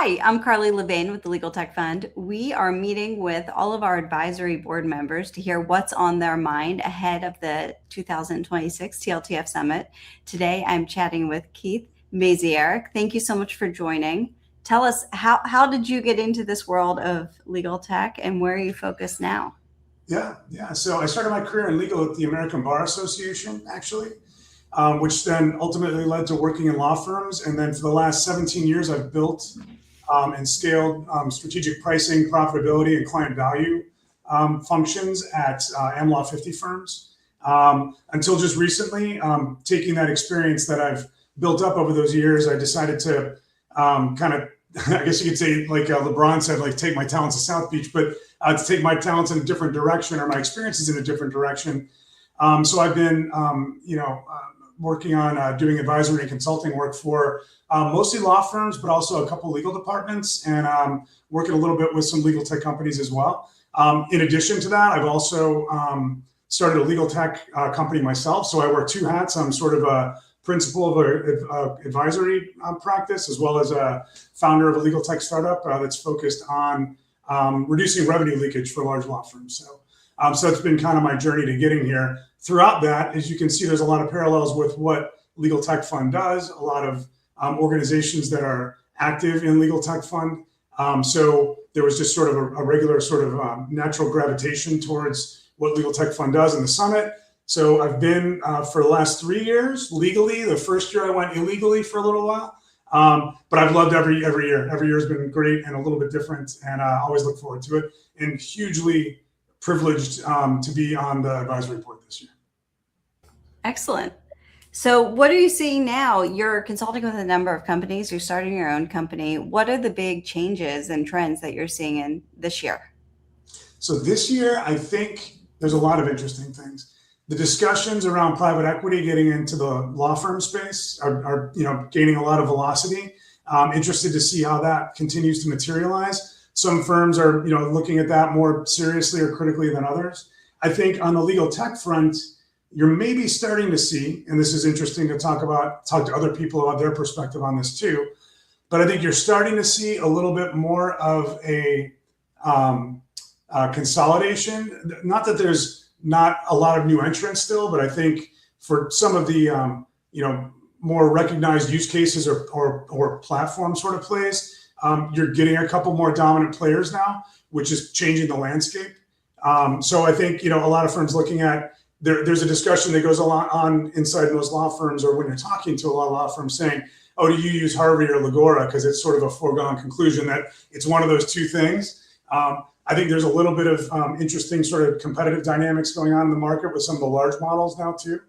Hi, I'm Carly Levin with the Legal Tech Fund. We are meeting with all of our advisory board members to hear what's on their mind ahead of the 2026 TLTF Summit. Today, I'm chatting with Keith Maziarek. Thank you so much for joining. Tell us, how did you get into this world of legal tech and where are you focused now? Yeah. So I started my career in legal at the American Bar Association, actually, which then ultimately led to working in law firms. And then for the last 17 years, I've built and scaled strategic pricing, profitability, and client value functions at AmLaw 50 firms. Until just recently, taking that experience that I've built up over those years, I decided to kind of, I guess you could say, like LeBron said, like take my talents to South Beach, but to take my talents in a different direction or my experiences in a different direction. So I've been, working on doing advisory and consulting work for mostly law firms, but also a couple legal departments, and working a little bit with some legal tech companies as well. In addition to that, I've also started a legal tech company myself. So I wear two hats. I'm sort of a principal of an advisory practice, as well as a founder of a legal tech startup that's focused on reducing revenue leakage for large law firms. So it's been kind of my journey to getting here. Throughout that, as you can see, there's a lot of parallels with what Legal Tech Fund does, a lot of organizations that are active in Legal Tech Fund. So there was just sort of a regular sort of natural gravitation towards what Legal Tech Fund does in the summit. So I've been for the last 3 years legally. The first year I went illegally for a little while. But I've loved every year. Every year has been great and a little bit different, and I always look forward to it. And hugely privileged to be on the advisory board this year. Excellent. So what are you seeing now? You're consulting with a number of companies. You're starting your own company. What are the big changes and trends that you're seeing in this year? So this year, I think there's a lot of interesting things. The discussions around private equity getting into the law firm space are gaining a lot of velocity. Interested to see how that continues to materialize. Some firms are looking at that more seriously or critically than others. I think on the legal tech front, you're maybe starting to see, and this is interesting to talk to other people about their perspective on this too, but I think you're starting to see a little bit more of a consolidation. Not that there's not a lot of new entrants still, but I think for some of the more recognized use cases or platform sort of plays, you're getting a couple more dominant players now, which is changing the landscape. So I think a lot of firms looking at there's a discussion that goes on inside most law firms, or when you're talking to a lot of law firms, saying, "Oh, do you use Harvey or Legora?" Because it's sort of a foregone conclusion that it's one of those two things. I think there's a little bit of interesting sort of competitive dynamics going on in the market with some of the large models now too.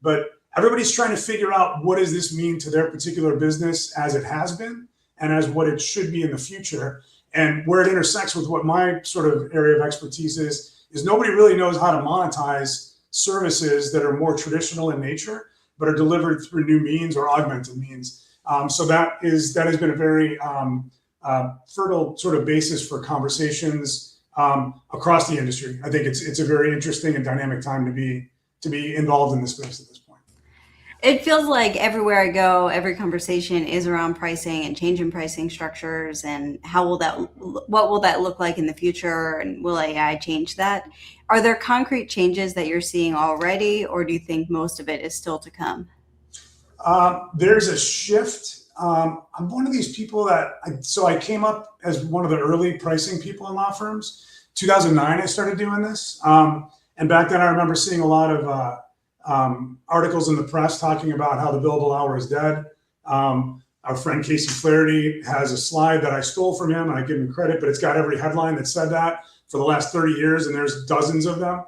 But everybody's trying to figure out, what does this mean to their particular business as it has been and as what it should be in the future. And where it intersects with what my sort of area of expertise is nobody really knows how to monetize services that are more traditional in nature, but are delivered through new means or augmented means. So that has been a very fertile sort of basis for conversations across the industry. I think it's a very interesting and dynamic time to be involved in this space at this point. It feels like everywhere I go, every conversation is around pricing and changing pricing structures, and what will that look like in the future, and will AI change that? Are there concrete changes that you're seeing already, or do you think most of it is still to come? There's a shift. I'm one of these people I came up as one of the early pricing people in law firms. 2009, I started doing this. And back then I remember seeing a lot of articles in the press talking about how the billable hour is dead. Our friend Casey Flaherty has a slide that I stole from him, and I give him credit, but it's got every headline that said that for the last 30 years, and there's dozens of them.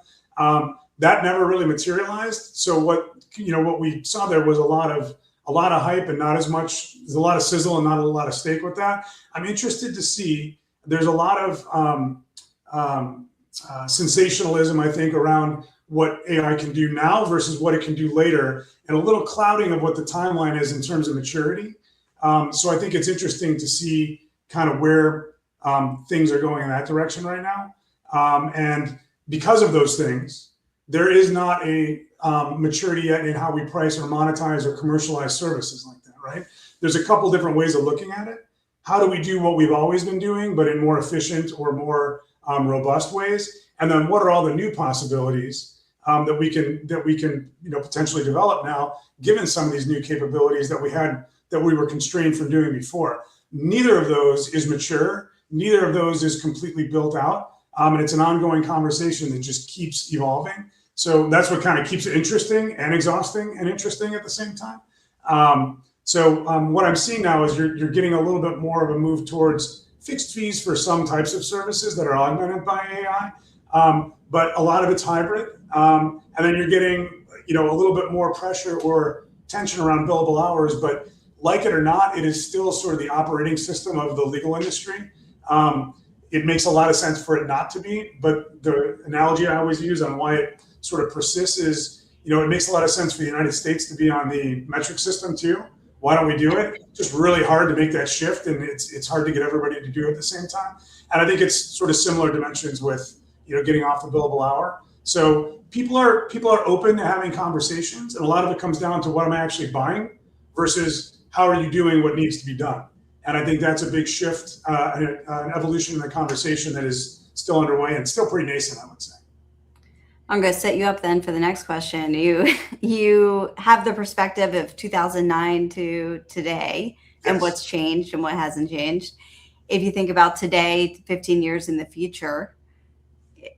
That never really materialized. So what we saw there was a lot of hype and not as much. There's a lot of sizzle and not a lot of steak with that. I'm interested to see. There's a lot of sensationalism, I think, around what AI can do now versus what it can do later, and a little clouding of what the timeline is in terms of maturity. So I think it's interesting to see kind of where things are going in that direction right now. And because of those things, there is not a maturity yet in how we price or monetize or commercialize services like that, right? There's a couple different ways of looking at it. how do we do what we've always been doing, but in more efficient or more robust ways? And then what are all the new possibilities that we can potentially develop now, given some of these new capabilities that we were constrained from doing before? Neither of those is mature. Neither of those is completely built out. And it's an ongoing conversation that just keeps evolving. So that's what kind of keeps it interesting and exhausting and interesting at the same time. What I'm seeing now is you're getting a little bit more of a move towards fixed fees for some types of services that are augmented by AI, but a lot of it's hybrid. And then you're getting a little bit more pressure or tension around billable hours, but like it or not, it is still sort of the operating system of the legal industry. It makes a lot of sense for it not to be, but the analogy I always use on why it sort of persists is, it makes a lot of sense for the United States to be on the metric system too. Why don't we do it? Just really hard to make that shift, and it's hard to get everybody to do it at the same time. And I think it's sort of similar dimensions with getting off the billable hour. So people are open to having conversations, and a lot of it comes down to what am I actually buying versus how are you doing what needs to be done. And I think that's a big shift, an evolution in the conversation that is still underway and still pretty nascent, I would say. I'm going to set you up then for the next question. You have the perspective of 2009 to today, and Yes. what's changed and what hasn't changed. If you think about today, 15 years in the future,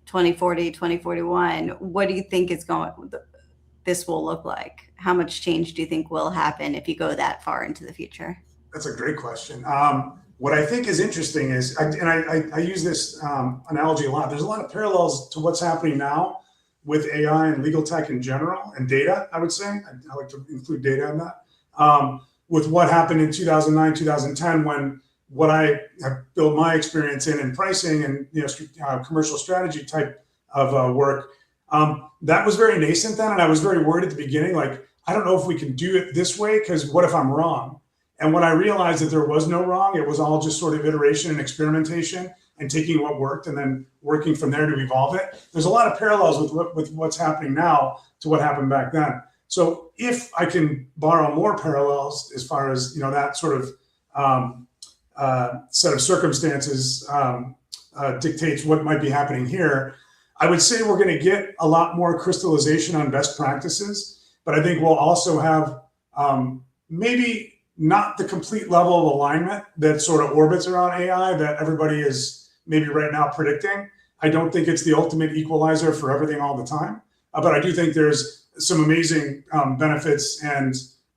2040, 2041, what do you think this will look like? How much change do you think will happen if you go that far into the future? That's a great question. What I think is interesting is, I use this analogy a lot. There's a lot of parallels to what's happening now with AI and legal tech in general, and data, I would say. I like to include data in that. With what happened in 2009, 2010, when what I have built my experience in pricing and commercial strategy type of work, that was very nascent then, and I was very worried at the beginning, like, I don't know if we can do it this way, because what if I'm wrong? And when I realized that there was no wrong, it was all just sort of iteration and experimentation and taking what worked and then working from there to evolve it. There's a lot of parallels with what's happening now to what happened back then. So if I can borrow more parallels as far as that sort of set of circumstances dictates what might be happening here, I would say we're going to get a lot more crystallization on best practices, but I think we'll also have maybe not the complete level of alignment that sort of orbits around AI that everybody is maybe right now predicting. I don't think it's the ultimate equalizer for everything all the time, but I do think there's some amazing benefits and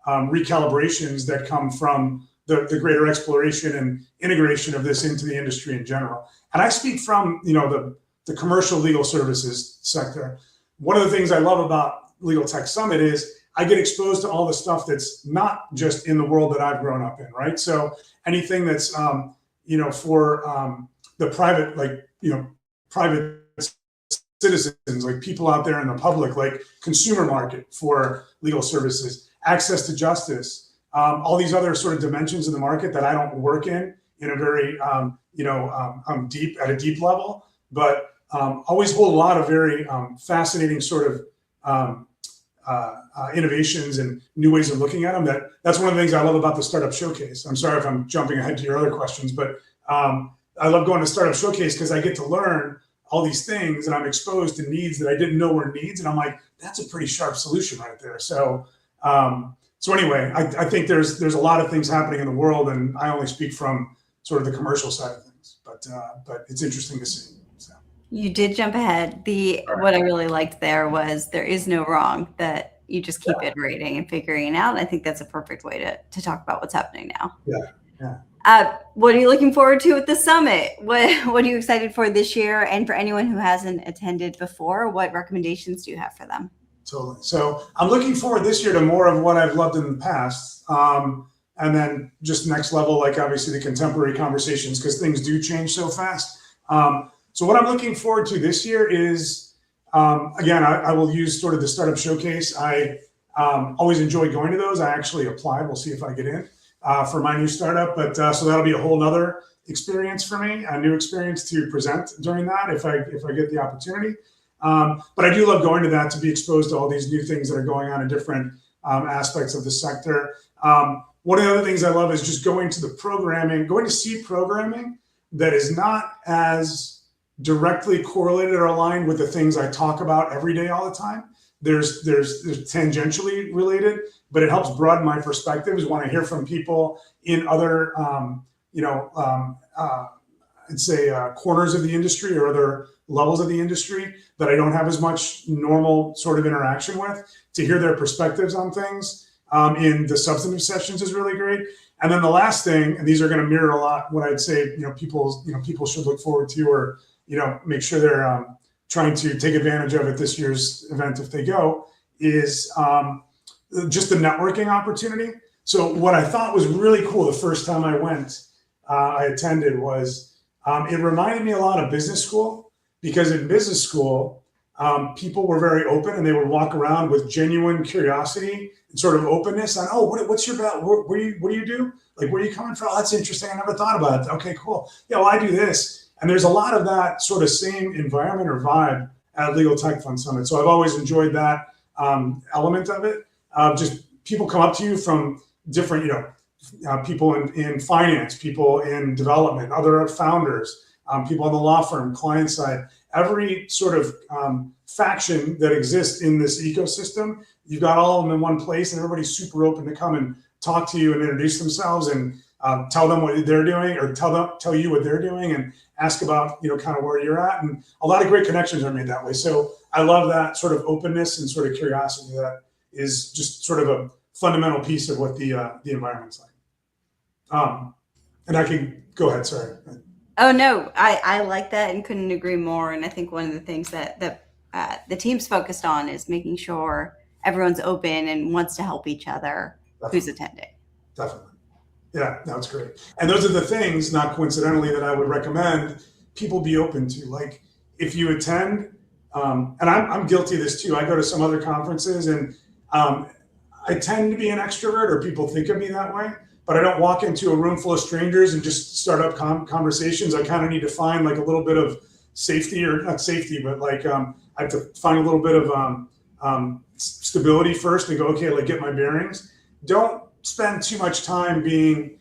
recalibrations that come from the greater exploration and integration of this into the industry in general. And I speak from the commercial legal services sector. One of the things I love about Legal Tech Summit is I get exposed to all the stuff that's not just in the world that I've grown up in, right? So anything that's, for the private, private citizens, like people out there in the public, like consumer market for legal services, access to justice, all these other sort of dimensions of the market that I don't work in a very, at a deep level, but always hold a lot of very fascinating sort of innovations and new ways of looking at them. That's one of the things I love about the Startup Showcase. I'm sorry if I'm jumping ahead to your other questions, but I love going to Startup Showcase because I get to learn all these things and I'm exposed to needs that I didn't know were needs. And I'm like, that's a pretty sharp solution right there. So anyway, I think there's a lot of things happening in the world, and I only speak from sort of the commercial side of things, but it's interesting to see. So. You did jump ahead. What I really liked there was there is no wrong, that you just keep iterating and figuring it out. And I think that's a perfect way to talk about what's happening now. Yeah. What are you looking forward to at the summit? What are you excited for this year? And for anyone who hasn't attended before, what recommendations do you have for them? Totally. So I'm looking forward this year to more of what I've loved in the past. And then just next level, like obviously the contemporary conversations, because things do change so fast. So what I'm looking forward to this year is, again, I will use sort of the Startup Showcase. I always enjoy going to those. I actually applied. We'll see if I get in for my new startup. But so that'll be a whole nother experience for me, a new experience to present during that if I get the opportunity. But I do love going to that to be exposed to all these new things that are going on in different aspects of the sector. one of the other things I love is just going to see programming that is not as directly correlated or aligned with the things I talk about every day all the time. There's tangentially related, but it helps broaden my perspectives when I hear from people in other, I'd say corners of the industry or other levels of the industry that I don't have as much normal sort of interaction with. To hear their perspectives on things in the substantive sessions is really great. And then the last thing, and these are going to mirror a lot what I'd say, people should look forward to, or make sure they're trying to take advantage of at this year's event if they go, is just the networking opportunity. So what I thought was really cool the first time I attended was it reminded me a lot of business school, because in business school, people were very open and they would walk around with genuine curiosity and sort of openness on, oh, what's your about? What do you do? Like, where are you coming from? Oh, that's interesting. I never thought about it. Okay, cool. Yeah, well, I do this. And there's a lot of that sort of same environment or vibe at Legal Tech Fund Summit. So I've always enjoyed that element of it. Just people come up to you from different, people in finance, people in development, other founders, people on the law firm, client side, every sort of faction that exists in this ecosystem. You've got all of them in one place, and everybody's super open to come and talk to you and introduce themselves and tell them what they're doing, or tell you what they're doing, and ask about, kind of where you're at. And a lot of great connections are made that way. So I love that sort of openness and sort of curiosity that is just sort of a fundamental piece of what the environment's like. And I can go ahead. Sorry. Oh, no, I like that and couldn't agree more. And I think one of the things that the team's focused on is making sure everyone's open and wants to help each other. Definitely. Who's attending. Definitely. Yeah, that's great. And those are the things, not coincidentally, that I would recommend people be open to. Like, if you attend, and I'm guilty of this too. I go to some other conferences, and I tend to be an extrovert, or people think of me that way. But I don't walk into a room full of strangers and just start up conversations. I kind of need to find like a little bit of safety, or not safety, but like I have to find a little bit of stability first and go, okay, like get my bearings. Don't spend too much time being,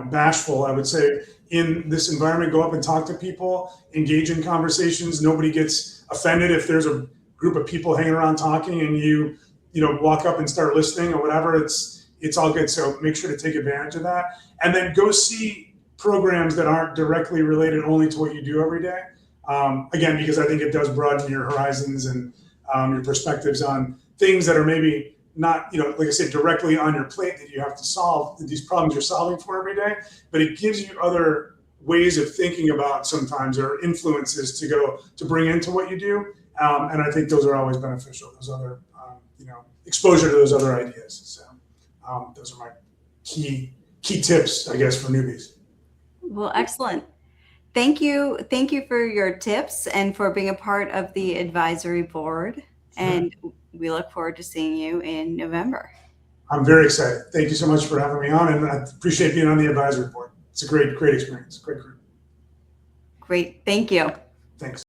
bashful, I would say, in this environment. Go up and talk to people, engage in conversations. Nobody gets offended if there's a group of people hanging around talking and you walk up and start listening or whatever. It's all good. So make sure to take advantage of that. And then go see programs that aren't directly related only to what you do every day. Again, because I think it does broaden your horizons and your perspectives on things that are maybe not, like I said, directly on your plate that you have to solve, these problems you're solving for every day. But it gives you other ways of thinking about sometimes, or influences to bring into what you do. And I think those are always beneficial. Those other, exposure to those other ideas. So those are my key tips, I guess, for newbies. Well, excellent. Thank you for your tips and for being a part of the advisory board. And we look forward to seeing you in November. I'm very excited. Thank you so much for having me on, and I appreciate being on the advisory board. It's a great experience, great group. Great. Thank you. Thanks.